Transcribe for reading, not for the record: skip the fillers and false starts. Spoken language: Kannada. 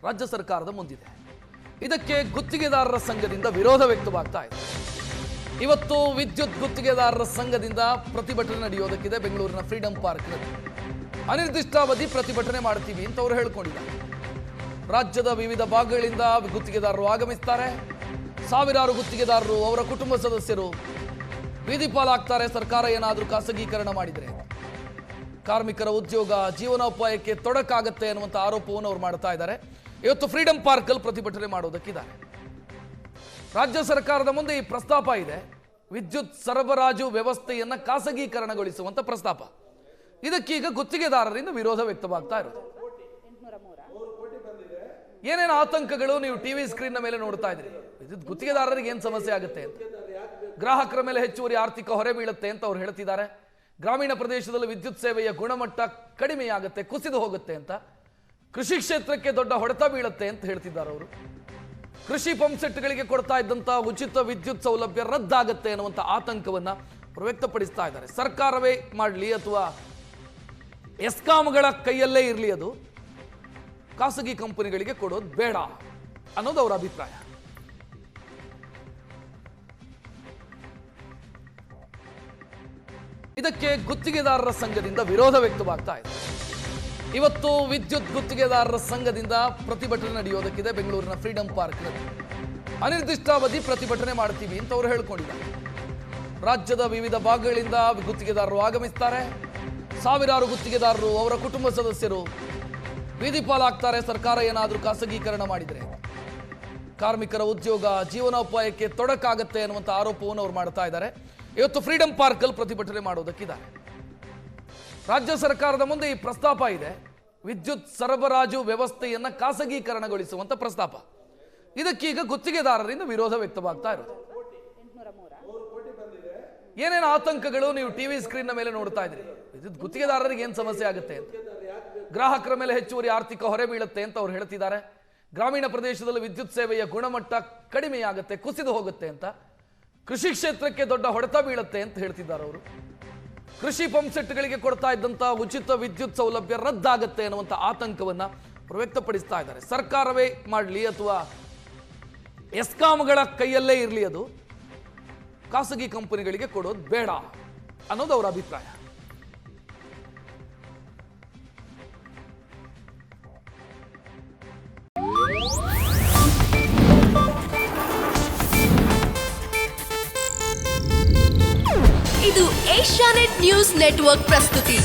ರಾಜ್ಯ ಸರ್ಕಾರದ ಮುಂದಿದೆ. ಇದಕ್ಕೆ ಗುತ್ತಿಗೆದಾರರ ಸಂಘದಿಂದ ವಿರೋಧ ವ್ಯಕ್ತವಾಗ್ತಾ ಇದೆ. ಇವತ್ತು ವಿದ್ಯುತ್ ಗುತ್ತಿಗೆದಾರರ ಸಂಘದಿಂದ ಪ್ರತಿಭಟನೆ ನಡೆಯೋದಕ್ಕಿದೆ ಬೆಂಗಳೂರಿನ ಫ್ರೀಡಂ ಪಾರ್ಕ್ನಲ್ಲಿ. ಅನಿರ್ದಿಷ್ಟಾವಧಿ ಪ್ರತಿಭಟನೆ ಮಾಡ್ತೀವಿ ಅಂತ ಅವರು ಹೇಳ್ಕೊಂಡಿದ್ದಾರೆ. ರಾಜ್ಯದ ವಿವಿಧ ಭಾಗಗಳಿಂದ ಗುತ್ತಿಗೆದಾರರು ಆಗಮಿಸ್ತಾರೆ. ಸಾವಿರಾರು ಗುತ್ತಿಗೆದಾರರು ಅವರ ಕುಟುಂಬ ಸದಸ್ಯರು ಬೀದಿ ಪಾಲಾಗ್ತಾರೆ ಸರ್ಕಾರ ಏನಾದರೂ ಖಾಸಗೀಕರಣ ಮಾಡಿದರೆ. ಕಾರ್ಮಿಕರ ಉದ್ಯೋಗ ಜೀವನೋಪಾಯಕ್ಕೆ ತೊಡಕಾಗುತ್ತೆ ಅನ್ನುವಂಥ ಆರೋಪವನ್ನು ಅವರು ಮಾಡ್ತಾ ಇದ್ದಾರೆ. ಇವತ್ತು ಫ್ರೀಡಂ ಪಾರ್ಕಲ್ಲಿ ಪ್ರತಿಭಟನೆ ಮಾಡೋದಕ್ಕಿದ್ದಾರೆ. ರಾಜ್ಯ ಸರ್ಕಾರದ ಮುಂದೆ ಈ ಪ್ರಸ್ತಾಪ ಇದೆ. ವಿದ್ಯುತ್ ಸರಬರಾಜು ವ್ಯವಸ್ಥೆಯನ್ನು ಖಾಸಗೀಕರಣಗೊಳಿಸುವಂಥ ಪ್ರಸ್ತಾಪ. ಇದಕ್ಕೀಗ ಗುತ್ತಿಗೆದಾರರಿಂದ ವಿರೋಧ ವ್ಯಕ್ತವಾಗ್ತಾ ಇರೋದು. ಏನೇನು ಆತಂಕಗಳು ನೀವು ಟಿವಿ ಸ್ಕ್ರೀನ್ನ ಮೇಲೆ ನೋಡ್ತಾ ಇದ್ದೀರಿ. ವಿದ್ಯುತ್ ಗುತ್ತಿಗೆದಾರರಿಗೆ ಏನು ಸಮಸ್ಯೆ ಆಗುತ್ತೆ ಅಂತ, ಗ್ರಾಹಕರ ಮೇಲೆ ಹೆಚ್ಚುವರಿ ಆರ್ಥಿಕ ಹೊರೆ ಬೀಳುತ್ತೆ ಅಂತ ಅವ್ರು ಹೇಳ್ತಿದ್ದಾರೆ. ಗ್ರಾಮೀಣ ಪ್ರದೇಶದಲ್ಲಿ ವಿದ್ಯುತ್ ಸೇವೆಯ ಗುಣಮಟ್ಟ ಕಡಿಮೆಯಾಗುತ್ತೆ, ಕುಸಿದು ಹೋಗುತ್ತೆ ಅಂತ, ಕೃಷಿ ಕ್ಷೇತ್ರಕ್ಕೆ ದೊಡ್ಡ ಹೊಡೆತ ಬೀಳುತ್ತೆ ಅಂತ ಹೇಳ್ತಿದ್ದಾರೆ ಅವರು. ಕೃಷಿ ಪಂಪ್ ಸೆಟ್ಗಳಿಗೆ ಕೊಡ್ತಾ ಇದ್ದಂಥ ಉಚಿತ ವಿದ್ಯುತ್ ಸೌಲಭ್ಯ ರದ್ದಾಗುತ್ತೆ ಅನ್ನುವಂಥ ಆತಂಕವನ್ನು ಅವರು ವ್ಯಕ್ತಪಡಿಸ್ತಾ ಇದ್ದಾರೆ. ಸರ್ಕಾರವೇ ಮಾಡಲಿ ಅಥವಾ ಎಸ್ಕಾಂಗಳ ಕೈಯಲ್ಲೇ ಇರಲಿ, ಅದು ಖಾಸಗಿ ಕಂಪನಿಗಳಿಗೆ ಕೊಡೋದು ಬೇಡ ಅನ್ನೋದು ಅವರ ಅಭಿಪ್ರಾಯ. ಇದಕ್ಕೆ ಗುತ್ತಿಗೆದಾರರ ಸಂಘದಿಂದ ವಿರೋಧ ವ್ಯಕ್ತವಾಗ್ತಾ ಇದೆ. ಇವತ್ತು ವಿದ್ಯುತ್ ಗುತ್ತಿಗೆದಾರರ ಸಂಘದಿಂದ ಪ್ರತಿಭಟನೆ ನಡೆಯೋದಕ್ಕಿದೆ ಬೆಂಗಳೂರಿನ ಫ್ರೀಡಂ ಪಾರ್ಕ್ನಲ್ಲಿ. ಅನಿರ್ದಿಷ್ಟಾವಧಿ ಪ್ರತಿಭಟನೆ ಮಾಡ್ತೀವಿ ಅಂತ ಅವರು ಹೇಳ್ಕೊಂಡಿದ್ದಾರೆ. ರಾಜ್ಯದ ವಿವಿಧ ಭಾಗಗಳಿಂದ ಗುತ್ತಿಗೆದಾರರು ಆಗಮಿಸ್ತಾರೆ. ಸಾವಿರಾರು ಗುತ್ತಿಗೆದಾರರು ಅವರ ಕುಟುಂಬ ಸದಸ್ಯರು ಬೀದಿ ಪಾಲಾಗ್ತಾರೆ ಸರ್ಕಾರ ಏನಾದರೂ ಖಾಸಗೀಕರಣ ಮಾಡಿದರೆ. ಕಾರ್ಮಿಕರ ಉದ್ಯೋಗ ಜೀವನೋಪಾಯಕ್ಕೆ ತೊಡಕಾಗುತ್ತೆ ಅನ್ನುವಂಥ ಆರೋಪವನ್ನು ಅವರು ಮಾಡ್ತಾ ಇದ್ದಾರೆ. ಇವತ್ತು ಫ್ರೀಡಂ ಪಾರ್ಕಲ್ಲಿ ಪ್ರತಿಭಟನೆ ಮಾಡೋದಕ್ಕಿದ್ದಾರೆ. ರಾಜ್ಯ ಸರ್ಕಾರದ ಮುಂದೆ ಈ ಪ್ರಸ್ತಾಪ ಇದೆ. ವಿದ್ಯುತ್ ಸರಬರಾಜು ವ್ಯವಸ್ಥೆಯನ್ನು ಖಾಸಗೀಕರಣಗೊಳಿಸುವಂಥ ಪ್ರಸ್ತಾಪ. ಇದಕ್ಕೀಗ ಗುತ್ತಿಗೆದಾರರಿಂದ ವಿರೋಧ ವ್ಯಕ್ತವಾಗ್ತಾ ಇರೋದು. ಏನೇನು ಆತಂಕಗಳು ನೀವು ಟಿವಿ ಸ್ಕ್ರೀನ್ನ ಮೇಲೆ ನೋಡ್ತಾ ಇದ್ದೀರಿ. ವಿದ್ಯುತ್ ಗುತ್ತಿಗೆದಾರರಿಗೆ ಏನು ಸಮಸ್ಯೆ ಆಗುತ್ತೆ ಅಂತ, ಗ್ರಾಹಕರ ಮೇಲೆ ಹೆಚ್ಚುವರಿ ಆರ್ಥಿಕ ಹೊರೆ ಬೀಳುತ್ತೆ ಅಂತ ಅವ್ರು ಹೇಳ್ತಿದ್ದಾರೆ. ಗ್ರಾಮೀಣ ಪ್ರದೇಶದಲ್ಲಿ ವಿದ್ಯುತ್ ಸೇವೆಯ ಗುಣಮಟ್ಟ ಕಡಿಮೆಯಾಗುತ್ತೆ, ಕುಸಿದು ಹೋಗುತ್ತೆ ಅಂತ, ಕೃಷಿ ಕ್ಷೇತ್ರಕ್ಕೆ ದೊಡ್ಡ ಹೊಡೆತ ಬೀಳುತ್ತೆ ಅಂತ ಹೇಳ್ತಿದ್ದಾರೆ ಅವರು. ಕೃಷಿ ಪಂಪ್ ಸೆಟ್ಗಳಿಗೆ ಕೊಡ್ತಾ ಇದ್ದಂಥ ಉಚಿತ ವಿದ್ಯುತ್ ಸೌಲಭ್ಯ ರದ್ದಾಗುತ್ತೆ ಅನ್ನುವಂಥ ಆತಂಕವನ್ನು ಅವರು ವ್ಯಕ್ತಪಡಿಸ್ತಾ ಇದ್ದಾರೆ. ಸರ್ಕಾರವೇ ಮಾಡಲಿ ಅಥವಾ ಎಸ್ಕಾಂಗಳ ಕೈಯಲ್ಲೇ ಇರಲಿ, ಅದು ಖಾಸಗಿ ಕಂಪನಿಗಳಿಗೆ ಕೊಡೋದು ಬೇಡ ಅನ್ನೋದು ಅವರ ಅಭಿಪ್ರಾಯ. ಇದು ಏಷ್ಯಾನೆಟ್ ನ್ಯೂಸ್ ನೆಟ್ವರ್ಕ್ ಪ್ರಸ್ತುತಿ.